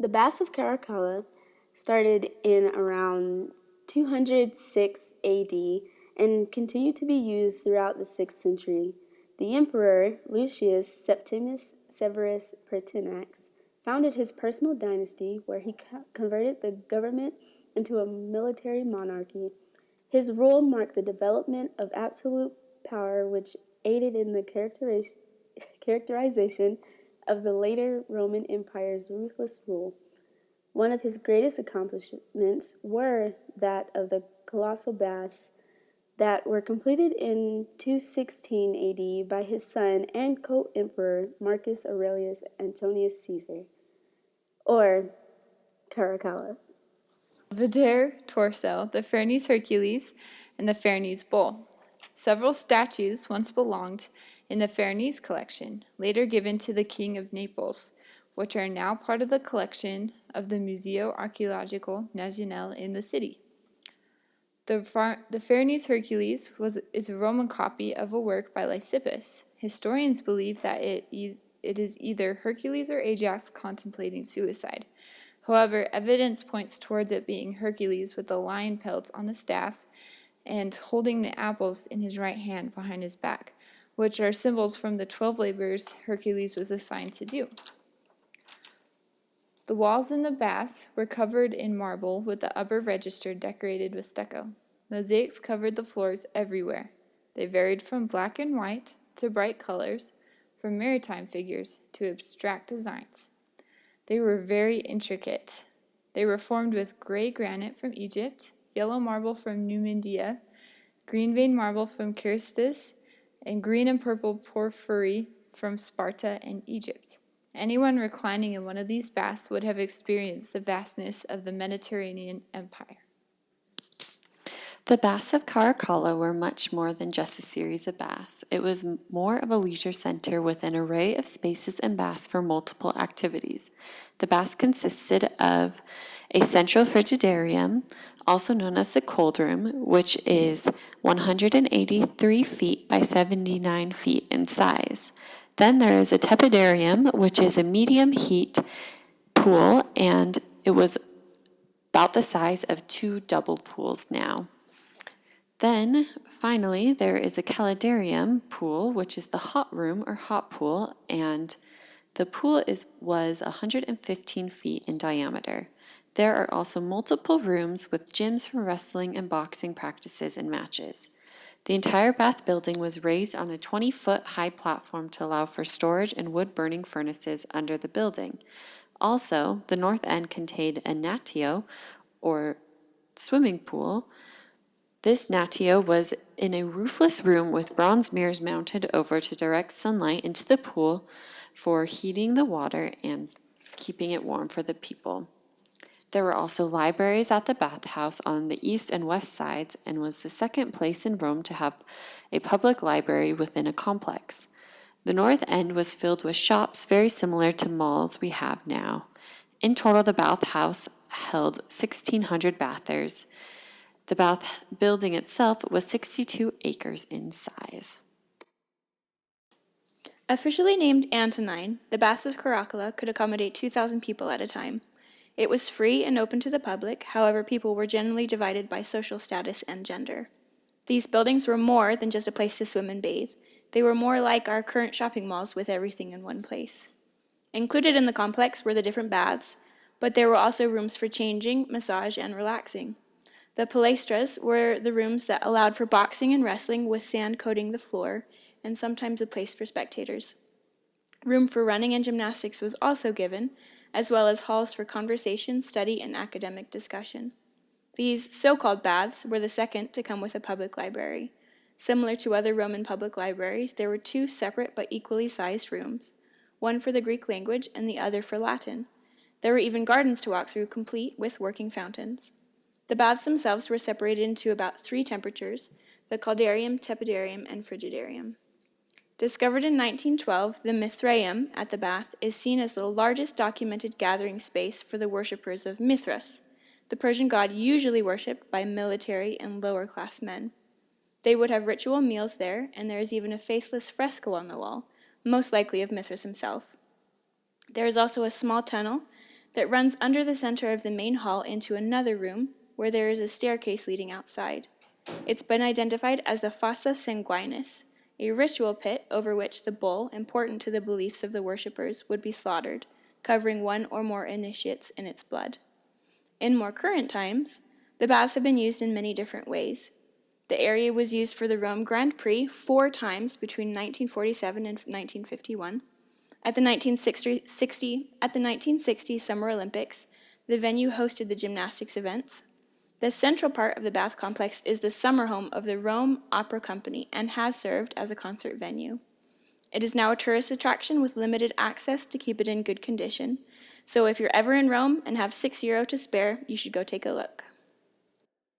The Baths of Caracalla started in around 206 AD and continued to be used throughout the 6th century. The emperor Lucius Septimius Severus Pertinax founded his personal dynasty where he converted the government into a military monarchy. His rule marked the development of absolute power, which aided in the characterization of the later Roman Empire's ruthless rule. One of his greatest accomplishments were that of the colossal baths that were completed in 216 AD by his son and co-emperor Marcus Aurelius Antonius Caesar, or Caracalla. Belvedere torso, the Farnese Hercules, and the Farnese Bull. Several statues once belonged in the Farnese collection, later given to the King of Naples, which are now part of the collection of the Museo Archeologico Nazionale in the city. The Farnese Hercules is a Roman copy of a work by Lysippus. Historians believe that it is either Hercules or Ajax contemplating suicide. However, evidence points towards it being Hercules with the lion pelt on the staff and holding the apples in his right hand behind his back, which are symbols from the 12 labors Hercules was assigned to do. The walls in the baths were covered in marble with the upper register decorated with stucco. Mosaics covered the floors everywhere. They varied from black and white to bright colors, from maritime figures to abstract designs. They were very intricate. They were formed with gray granite from Egypt, yellow marble from Numidia, green veined marble from Carystus, and green and purple porphyry from Sparta and Egypt. Anyone reclining in one of these baths would have experienced the vastness of the Mediterranean Empire. The Baths of Caracalla were much more than just a series of baths. It was more of a leisure center with an array of spaces and baths for multiple activities. The baths consisted of a central frigidarium, also known as the cold room, which is 183 feet by 79 feet in size. Then there is a tepidarium, which is a medium heat pool, and it was about the size of 2 double pools now. Then, finally, there is a calidarium pool, which is the hot room or hot pool, and the pool was 115 feet in diameter. There are also multiple rooms with gyms for wrestling and boxing practices and matches. The entire bath building was raised on a 20-foot high platform to allow for storage and wood-burning furnaces under the building. Also, the north end contained a natio, or swimming pool. This natio was in a roofless room with bronze mirrors mounted over to direct sunlight into the pool for heating the water and keeping it warm for the people. There were also libraries at the bathhouse on the east and west sides and was the second place in Rome to have a public library within a complex. The north end was filled with shops very similar to malls we have now. In total, the bathhouse held 1,600 bathers. The bath building itself was 62 acres in size. Officially named Antonine, the Baths of Caracalla could accommodate 2,000 people at a time. It was free and open to the public, however, people were generally divided by social status and gender. These buildings were more than just a place to swim and bathe. They were more like our current shopping malls with everything in one place. Included in the complex were the different baths, but there were also rooms for changing, massage, and relaxing. The palestras were the rooms that allowed for boxing and wrestling with sand coating the floor, and sometimes a place for spectators. Room for running and gymnastics was also given, as well as halls for conversation, study, and academic discussion. These so-called baths were the second to come with a public library. Similar to other Roman public libraries, there were 2 separate but equally sized rooms, one for the Greek language and the other for Latin. There were even gardens to walk through, complete with working fountains. The baths themselves were separated into about 3 temperatures, the caldarium, tepidarium, and frigidarium. Discovered in 1912, the Mithraeum at the bath is seen as the largest documented gathering space for the worshippers of Mithras, the Persian god usually worshipped by military and lower-class men. They would have ritual meals there, and there is even a faceless fresco on the wall, most likely of Mithras himself. There is also a small tunnel that runs under the center of the main hall into another room where there is a staircase leading outside. It's been identified as the Fossa Sanguinis, a ritual pit over which the bull, important to the beliefs of the worshippers, would be slaughtered, covering one or more initiates in its blood. In more current times, the baths have been used in many different ways. The area was used for the Rome Grand Prix 4 times between 1947 and 1951. At the 1960 Summer Olympics, the venue hosted the gymnastics events. The central part of the bath complex is the summer home of the Rome Opera Company and has served as a concert venue. It is now a tourist attraction with limited access to keep it in good condition. So if you're ever in Rome and have €6 to spare, you should go take a look.